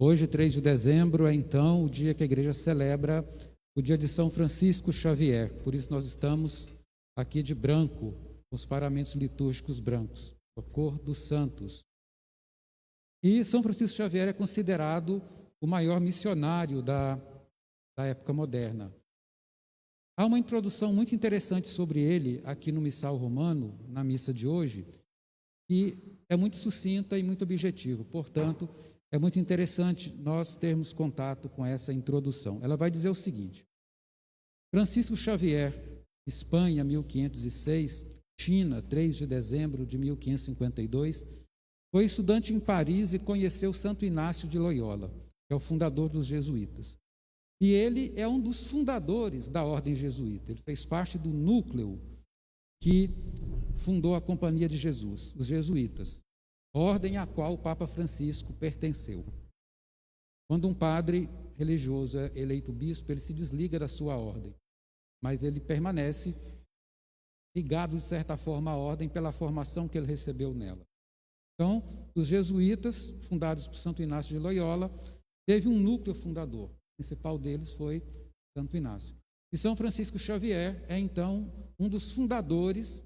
Hoje, 3 de dezembro, é então o dia que a igreja celebra o dia de São Francisco Xavier. Por isso nós estamos aqui de branco, com os paramentos litúrgicos brancos, a cor dos santos. E São Francisco Xavier é considerado o maior missionário da época moderna. Há uma introdução muito interessante sobre ele aqui no Missal Romano, na missa de hoje, que é muito sucinta e muito objetiva. Portanto, é muito interessante nós termos contato com essa introdução. Ela vai dizer o seguinte: Francisco Xavier, Espanha, 1506, China, 3 de dezembro de 1552, foi estudante em Paris e conheceu Santo Inácio de Loyola, que é o fundador dos jesuítas. E ele é um dos fundadores da ordem jesuíta. Ele fez parte do núcleo que fundou a Companhia de Jesus, os jesuítas, ordem à qual o Papa Francisco pertenceu. Quando um padre religioso é eleito bispo, ele se desliga da sua ordem, mas ele permanece ligado, de certa forma, à ordem pela formação que ele recebeu nela. Então, os jesuítas, fundados por Santo Inácio de Loyola, teve um núcleo fundador. O principal deles foi Santo Inácio. E São Francisco Xavier é, então, um dos fundadores,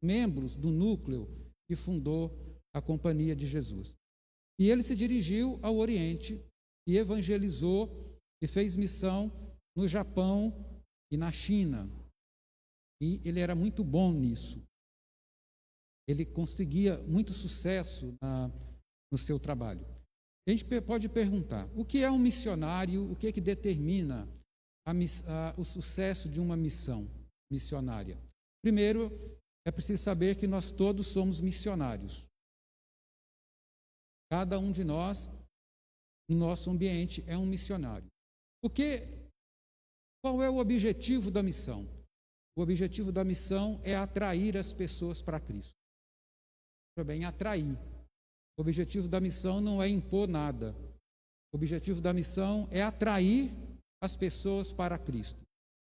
membros do núcleo que fundou a Companhia de Jesus. E ele se dirigiu ao Oriente e evangelizou e fez missão no Japão e na China. E ele era muito bom nisso. Ele conseguia muito sucesso no seu trabalho. A gente pode perguntar, o que é um missionário? O que é que determina o sucesso de uma missão missionária? Primeiro, é preciso saber que nós todos somos missionários. Cada um de nós, no nosso ambiente, é um missionário. Qual é o objetivo da missão? O objetivo da missão é atrair as pessoas para Cristo. Também atrair. O objetivo da missão não é impor nada. O objetivo da missão é atrair as pessoas para Cristo,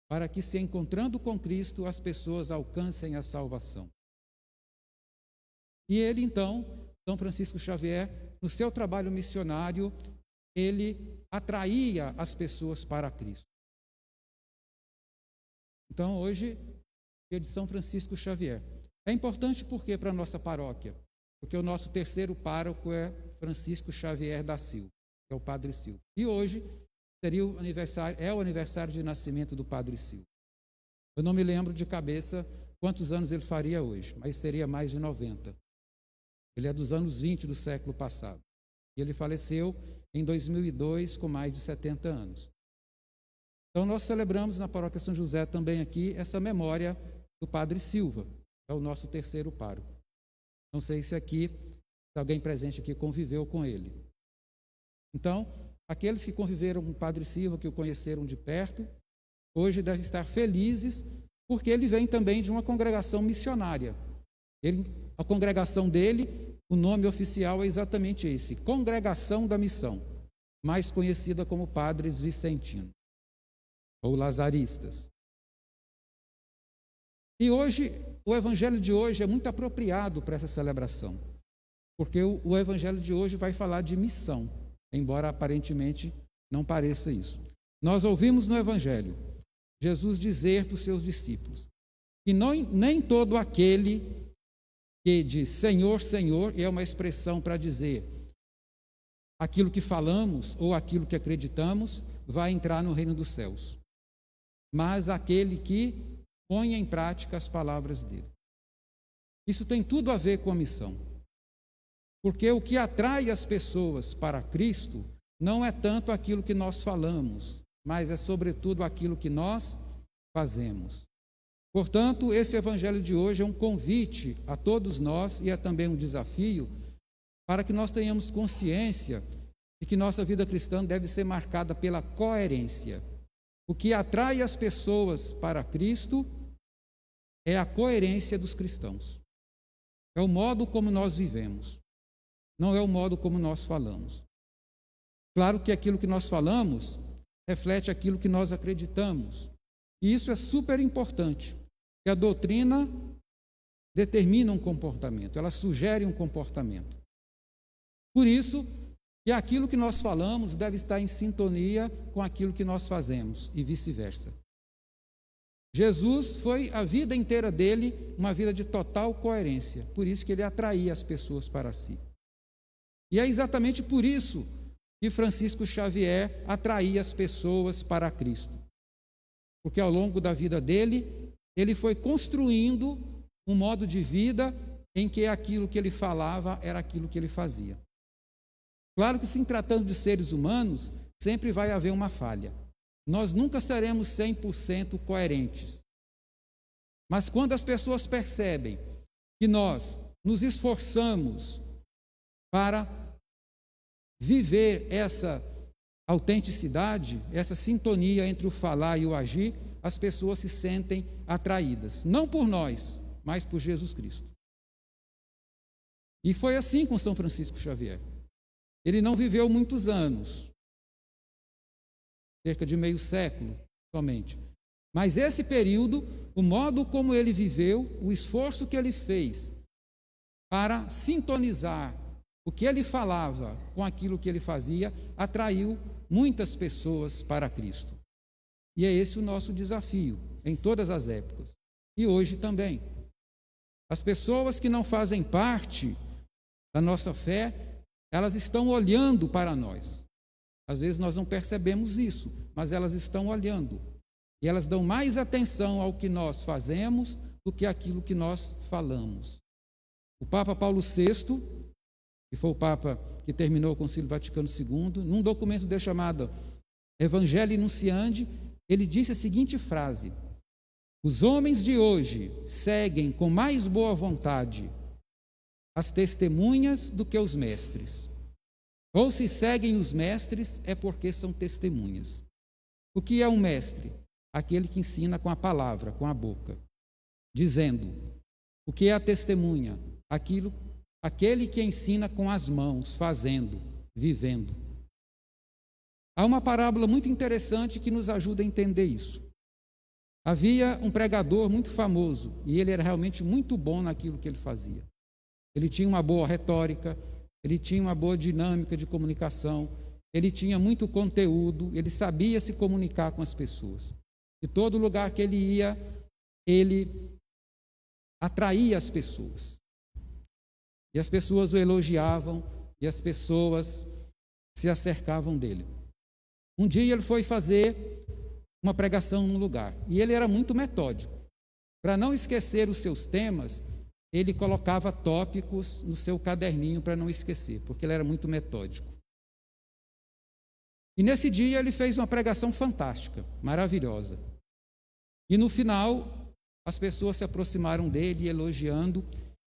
para que, se encontrando com Cristo, as pessoas alcancem a salvação. E ele, então, São Francisco Xavier, no seu trabalho missionário, ele atraía as pessoas para Cristo. Então, hoje, dia de São Francisco Xavier. É importante porque para a nossa paróquia? Porque o nosso terceiro pároco é Francisco Xavier da Silva, que é o Padre Silva. E hoje é o aniversário de nascimento do Padre Silva. Eu não me lembro de cabeça quantos anos ele faria hoje, mas seria mais de 90. Ele é dos anos 20 do século passado. E ele faleceu em 2002 com mais de 70 anos. Então nós celebramos na Paróquia São José também aqui essa memória do Padre Silva, é o nosso terceiro pároco. Não sei se alguém presente aqui conviveu com ele. Então, aqueles que conviveram com o Padre Silva, que o conheceram de perto, hoje devem estar felizes, porque ele vem também de uma congregação missionária. A congregação dele, o nome oficial é exatamente esse, Congregação da Missão, mais conhecida como Padres Vicentinos, ou Lazaristas. E hoje, o evangelho de hoje é muito apropriado para essa celebração, porque o evangelho de hoje vai falar de missão, embora aparentemente não pareça isso. Nós ouvimos no evangelho Jesus dizer para os seus discípulos que nem todo aquele que diz Senhor, Senhor, é uma expressão para dizer aquilo que falamos ou aquilo que acreditamos vai entrar no reino dos céus, mas aquele que põe em prática as palavras dele. Isso tem tudo a ver com a missão. Porque o que atrai as pessoas para Cristo não é tanto aquilo que nós falamos, mas é sobretudo aquilo que nós fazemos. Portanto, esse evangelho de hoje é um convite a todos nós e é também um desafio para que nós tenhamos consciência de que nossa vida cristã deve ser marcada pela coerência. O que atrai as pessoas para Cristo é a coerência dos cristãos. É o modo como nós vivemos, não é o modo como nós falamos. Claro que aquilo que nós falamos reflete aquilo que nós acreditamos. E isso é super importante, porque a doutrina determina um comportamento, ela sugere um comportamento. Por isso, E aquilo que nós falamos deve estar em sintonia com aquilo que nós fazemos, e vice-versa. Jesus foi a vida inteira dele uma vida de total coerência, por isso que ele atraía as pessoas para si. E é exatamente por isso que Francisco Xavier atraía as pessoas para Cristo. Porque ao longo da vida dele, ele foi construindo um modo de vida em que aquilo que ele falava era aquilo que ele fazia. Claro que, se tratando de seres humanos, sempre vai haver uma falha. Nós nunca seremos 100% coerentes. Mas quando as pessoas percebem que nós nos esforçamos para viver essa autenticidade, essa sintonia entre o falar e o agir, as pessoas se sentem atraídas, não por nós, mas por Jesus Cristo. E foi assim com São Francisco Xavier. Ele não viveu muitos anos, cerca de meio século somente. Mas esse período, o modo como ele viveu, o esforço que ele fez para sintonizar o que ele falava com aquilo que ele fazia, atraiu muitas pessoas para Cristo. E é esse o nosso desafio, em todas as épocas. E hoje também. As pessoas que não fazem parte da nossa fé, elas estão olhando para nós. Às vezes nós não percebemos isso, mas elas estão olhando. E elas dão mais atenção ao que nós fazemos do que aquilo que nós falamos. O Papa Paulo VI, que foi o Papa que terminou o Concílio Vaticano II, num documento dele chamado Evangelii Nuntiandi, ele disse a seguinte frase: os homens de hoje seguem com mais boa vontade as testemunhas do que os mestres. Ou se seguem os mestres, é porque são testemunhas. O que é um mestre? Aquele que ensina com a palavra, com a boca, dizendo. O que é a testemunha? Aquele que ensina com as mãos, fazendo, vivendo. Há uma parábola muito interessante que nos ajuda a entender isso. Havia um pregador muito famoso, e ele era realmente muito bom naquilo que ele fazia. Ele tinha uma boa retórica, ele tinha uma boa dinâmica de comunicação, ele tinha muito conteúdo, ele sabia se comunicar com as pessoas. E todo lugar que ele ia, ele atraía as pessoas. E as pessoas o elogiavam, e as pessoas se acercavam dele. Um dia ele foi fazer uma pregação num lugar, e ele era muito metódico. Para não esquecer os seus temas, ele colocava tópicos no seu caderninho para não esquecer, porque ele era muito metódico. E nesse dia ele fez uma pregação fantástica, maravilhosa. E no final, as pessoas se aproximaram dele, elogiando,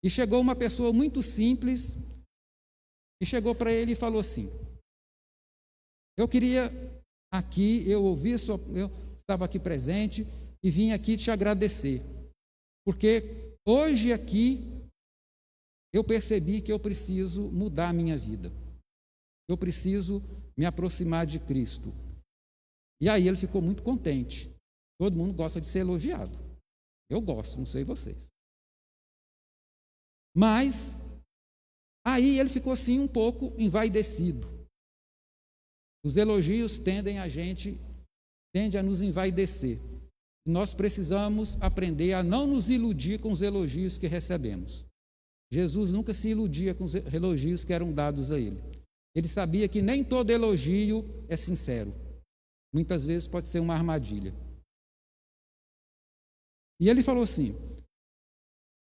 e chegou uma pessoa muito simples, e chegou para ele e falou assim: eu queria aqui, eu estava aqui presente, e vim aqui te agradecer, porque hoje aqui eu percebi que eu preciso mudar a minha vida. Eu preciso me aproximar de Cristo. E aí ele ficou muito contente. Todo mundo gosta de ser elogiado. Eu gosto, não sei vocês. Mas aí ele ficou assim um pouco envaidecido. Os elogios tendem a nos envaidecer. Nós precisamos aprender a não nos iludir com os elogios que recebemos. Jesus nunca se iludia com os elogios que eram dados a ele. Ele sabia que nem todo elogio é sincero. Muitas vezes pode ser uma armadilha. E ele falou assim,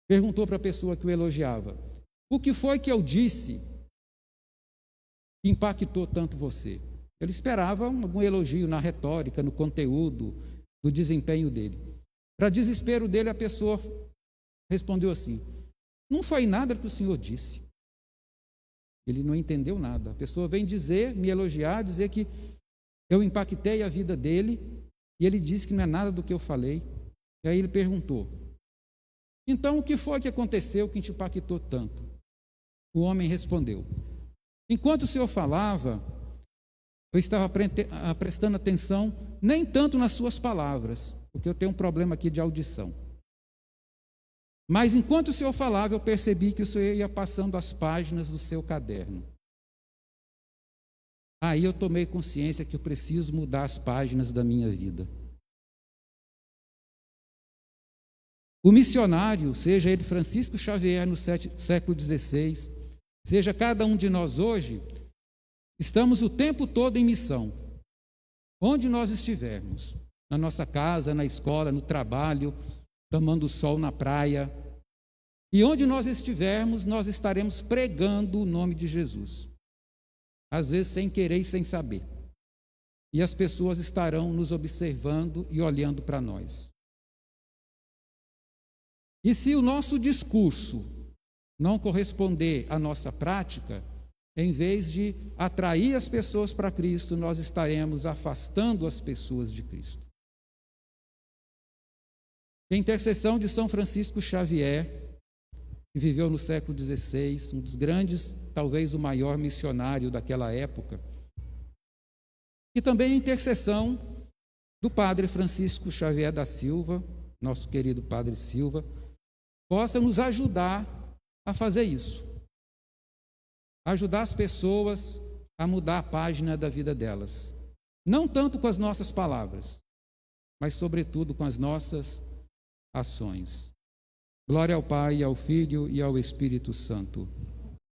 perguntou para a pessoa que o elogiava: o que foi que eu disse que impactou tanto você? Ele esperava algum elogio na retórica, no conteúdo, do desempenho dele. Para desespero dele, a pessoa respondeu assim: não foi nada que o senhor disse. Ele não entendeu nada. A pessoa vem me elogiar, dizer que eu impactei a vida dele, e ele disse que não é nada do que eu falei. E aí ele perguntou: então o que foi que aconteceu que te impactou tanto? O homem respondeu: enquanto o senhor falava, eu estava prestando atenção nem tanto nas suas palavras, porque eu tenho um problema aqui de audição. Mas enquanto o senhor falava, eu percebi que o senhor ia passando as páginas do seu caderno. aí eu tomei consciência que eu preciso mudar as páginas da minha vida. O missionário, seja ele Francisco Xavier no século XVI, seja cada um de nós hoje, estamos o tempo todo em missão. Onde nós estivermos, na nossa casa, na escola, no trabalho, tomando sol na praia, e onde nós estivermos, nós estaremos pregando o nome de Jesus. Às vezes sem querer e sem saber. E as pessoas estarão nos observando e olhando para nós. E se o nosso discurso não corresponder à nossa prática, em vez de atrair as pessoas para Cristo, nós estaremos afastando as pessoas de Cristo. A intercessão de São Francisco Xavier, que viveu no século XVI, um dos grandes, talvez o maior missionário daquela época, e também a intercessão do Padre Francisco Xavier da Silva, nosso querido Padre Silva, possa nos ajudar a fazer isso. Ajudar as pessoas a mudar a página da vida delas. Não tanto com as nossas palavras, mas sobretudo com as nossas ações. Glória ao Pai, ao Filho e ao Espírito Santo.